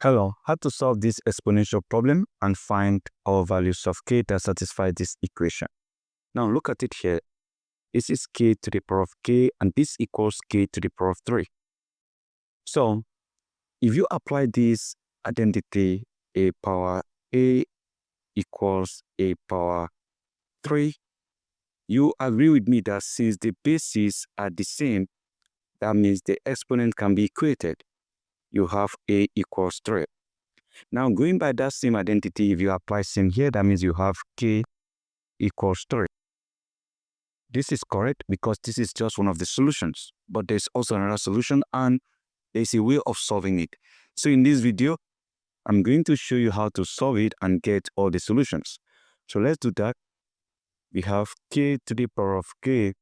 Hello, how to solve this exponential problem and find all values of k that satisfy this equation. Now look at it here. This is k to the power of k and this equals k to the power of 3. So if you apply this identity a power a equals a power 3, you agree with me that since the bases are the same, that means the exponent can be equated. You have a equals 3. Now, going by that same identity, if you apply same here, that means you have k equals 3. This is correct because this is just one of the solutions, but there's also another solution and there's a way of solving it. So in this video, I'm going to show you how to solve it and get all the solutions. So let's do that. We have k to the power of k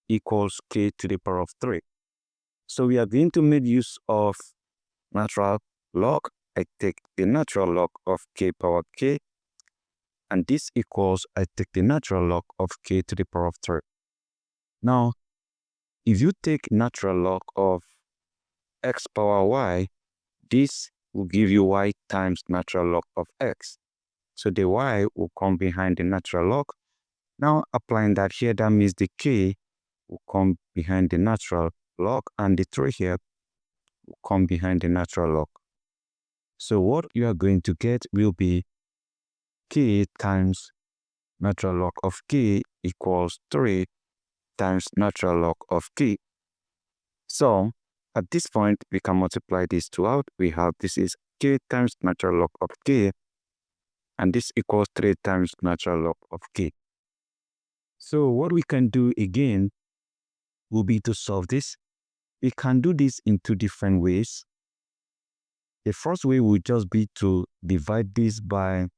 equals k to the power of 3. So we are going to make use of natural log. I take the natural log of k power k, and this equals, I take the natural log of k to the power of 3. Now, if you take natural log of x power y, this will give you y times natural log of x. So the y will come behind the natural log. Now, applying that here, that means the k will come behind the natural log, and the 3 here will come behind the natural log. So what you are going to get will be k times natural log of k equals 3 times natural log of k. So at this point, we can multiply these two out. We have this is k times natural log of k, and this equals 3 times natural log of k. So what we can do again will be to solve this. We can do this in two different ways. The first way would just be to divide this by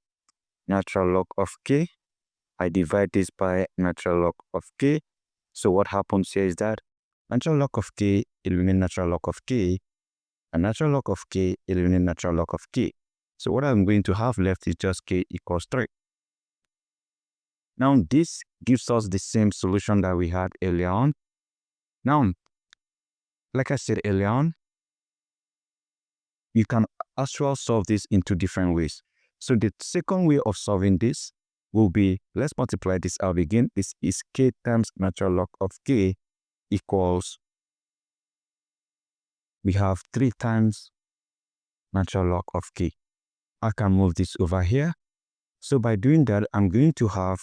natural log of k. I divide this by natural log of k. So what happens here is that natural log of k eliminate natural log of k, and natural log of k eliminate natural log of k. So what I'm going to have left is just k equals 3. Now this gives us the same solution that we had earlier on. Now, like I said earlier on, you can actually solve this in two different ways. So the second way of solving this will be, let's multiply this out again. This is k times natural log of k equals, we have 3 times natural log of k. I can move this over here. So by doing that, I'm going to have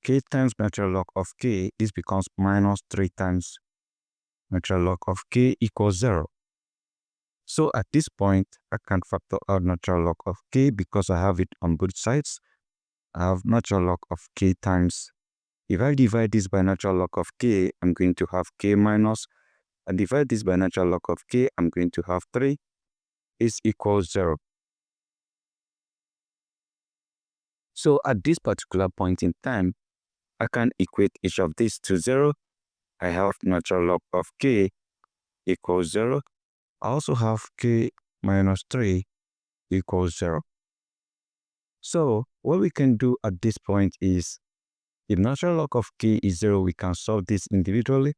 k times natural log of k. This becomes minus 3 times natural log of k equals 0. So at this point, I can factor out natural log of k because I have it on both sides. I have natural log of k times, if I divide this by natural log of k, I'm going to have k minus, and divide this by natural log of k, I'm going to have 3 is equals 0. So at this particular point in time, I can equate each of these to 0. I have natural log of k equals 0. I also have k minus 3 equals 0. So what we can do at this point is, if natural log of k is 0, we can solve this individually.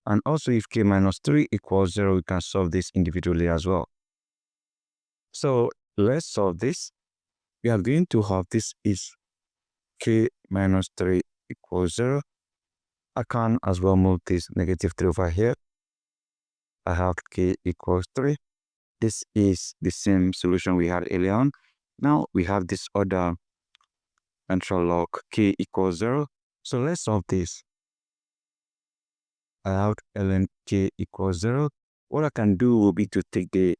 And also if k minus 3 equals 0, we can solve this individually as well. So let's solve this. We are going to have this is k minus 3 equals 0. I can as well move this negative 3 over here. I have k equals 3. This is the same solution we had earlier on. Now we have this other natural log k equals 0. So let's solve this. I have ln k equals 0. What I can do will be to take the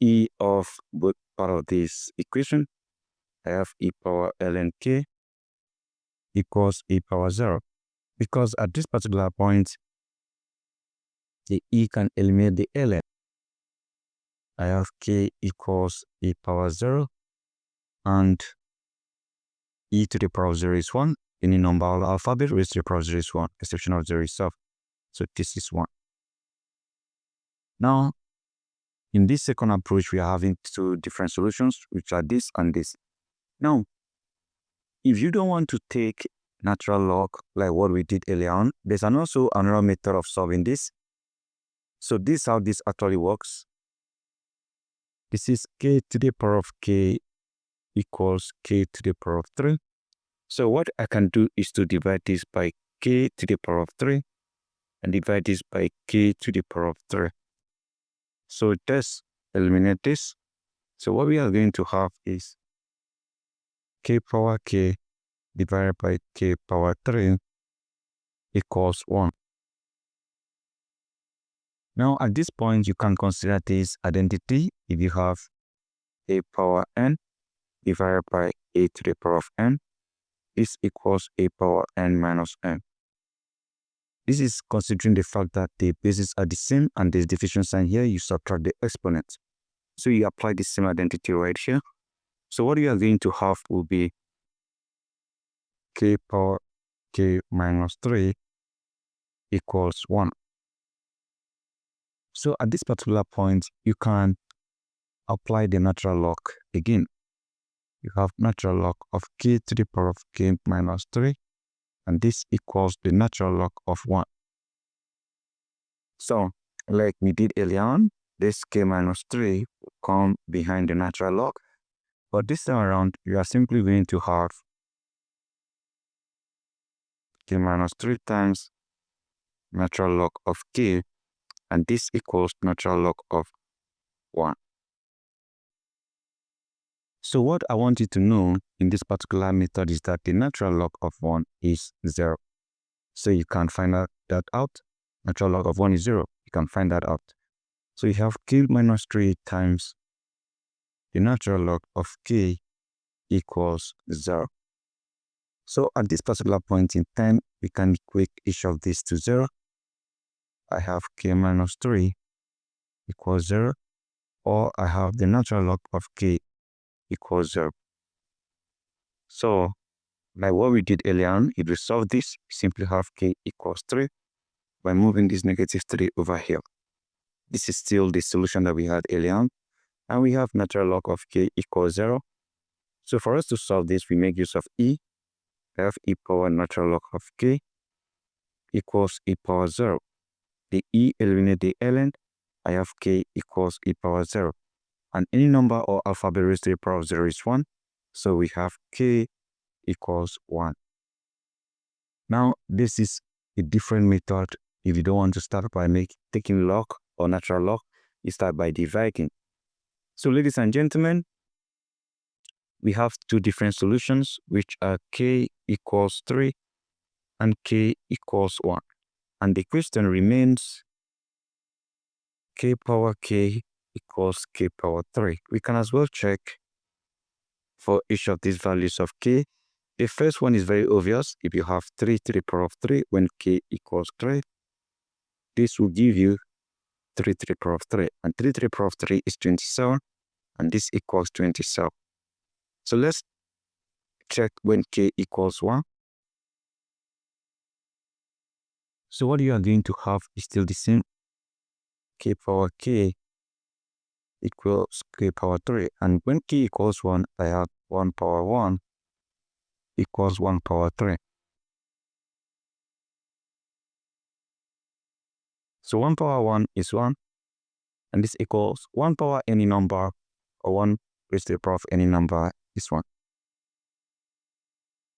e of both part of this equation. I have e power ln k equals e power 0. Because at this particular point, the e can eliminate the ln. I have k equals e power 0, and e to the power of 0 is 1. Any number of alphabet raised to the power of 0 is 1, exception of 0 itself. So this is 1. Now, in this second approach, we are having two different solutions, which are this and this. Now, if you don't want to take natural log like what we did earlier on, there's also another method of solving this. So this is how this actually works. This is k to the power of k equals k to the power of 3. So what I can do is to divide this by k to the power of 3 and divide this by k to the power of 3. So just eliminate this. So what we are going to have is k power k divided by k power 3 equals 1. Now at this point, you can consider this identity if you have a power n divided by a to the power of n. This equals a power n minus n. This is considering the fact that the bases are the same and there's division sign here, you subtract the exponent. So you apply the same identity right here. So what you are going to have will be k power k minus 3 equals 1. So at this particular point, you can apply the natural log again. You have natural log of k to the power of k minus 3, and this equals the natural log of 1. So, like we did earlier on, this k minus 3 will come behind the natural log, but this time around, you are simply going to have k minus 3 times natural log of k, and this equals natural log of 1. So what I want you to know in this particular method is that the natural log of 1 is 0. So you can find that out. Natural log of 1 is 0. You can find that out. So you have k minus 3 times the natural log of k equals 0. So at this particular point in time, we can equate each of these to 0. I have k minus 3 equals 0, or I have the natural log of k equals 0. So, like what we did earlier on, if we solve this, we simply have k equals 3 by moving this negative 3 over here. This is still the solution that we had earlier on, and we have natural log of k equals 0. So for us to solve this, we make use of e. I have e power natural log of k equals e power 0. The e eliminate the ln. I have k equals e power 0. And any number or alphabet raised to the power of 0 is 1. So we have k equals 1. Now, this is a different method. If you don't want to start by taking log or natural log, you start by dividing. So ladies and gentlemen, we have two different solutions, which are k equals 3 and k equals 1. And the question remains k power k equals k power 3. We can as well check for each of these values of k. The first one is very obvious. If you have 3 to the power of 3 when k equals 3, this will give you 3 to the power of 3. And 3 to the power of 3 is 27, and this equals 27. So let's check when k equals 1. So what you are going to have is still the same. K power k equals k power 3. And when k equals 1, I have 1 power 1 equals 1 power 3. So 1 power 1 is 1, and this equals 1 power any number, or 1 raised to the power of any number is 1.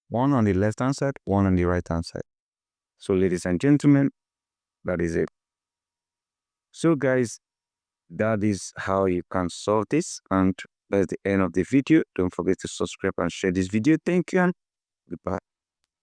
1 on the left hand side, 1 on the right hand side. So ladies and gentlemen, that is it. So guys, that is how you can solve this, and that's the end of the video. Don't forget to subscribe and share this video. Thank you, and goodbye.